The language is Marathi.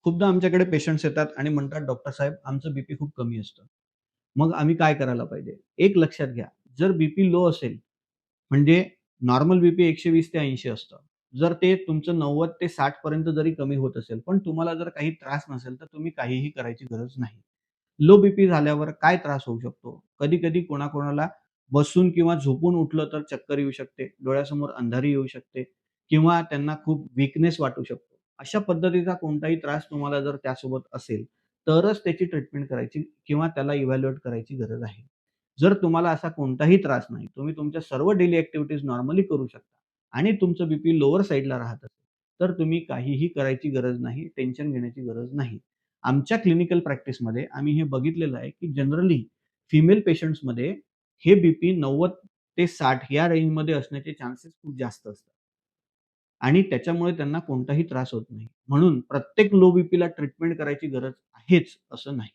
खूपदा आमच्याकडे पेशंट्स येतात आणि म्हणतात, "डॉक्टर साहेब, आमचं बीपी खूप कमी असतं." मग आम्ही काय करायला पाहिजे? एक लक्षात घ्या, जर बीपी लो असेल, म्हणजे नॉर्मल बीपी 120 ते 80 असतं. जर ते तुमचं 90 ते 60 पर्यंत जरी कमी होत असेल, पण तुम्हाला जर काही त्रास नसेल, तर तुम्ही काहीही करायची गरज नाही. लो बीपी झाल्यावर काय त्रास होऊ शकतो? कधी-कधी कोणाकोणाला बसून किंवा झोपून उठलं तर चक्कर येऊ शकते, डोळ्यासमोर अंधारी येऊ शकते किंवा त्यांना खूप वीकनेस वाटू शकतो. अशा पद्धतीचा कोणताही त्रास तुम्हाला जर त्यासोबत असेल, तरच त्याची ट्रीटमेंट करायची किंवा त्याला इव्हॅल्युएट करायची गरज आहे. जर तुम्हाला असा कोणताही त्रास नाही, तुम्ही तुमच्या सर्व डेली ॲक्टिव्हिटीज नॉर्मली करू शकता आणि तुमचं बीपी लोअर साइडला राहत असेल, तर तुम्ही काहीही करायची गरज नाही, टेन्शन घेण्याची गरज नाही. आमच्या क्लिनिकल प्रॅक्टिसमध्ये आम्ही हे बघितलेलं आहे, की जनरली फिमेल पेशंट्समध्ये हे बीपी 90 ते 60 या रेंजमध्ये असण्याचे चान्सेस खूप जास्त असतात आणि त्याच्यामुळे त्यांना कोणताही त्रास होत नाही. म्हणून प्रत्येक लो बीपीला ट्रीटमेंट करायची गरज आहेच असं नाही.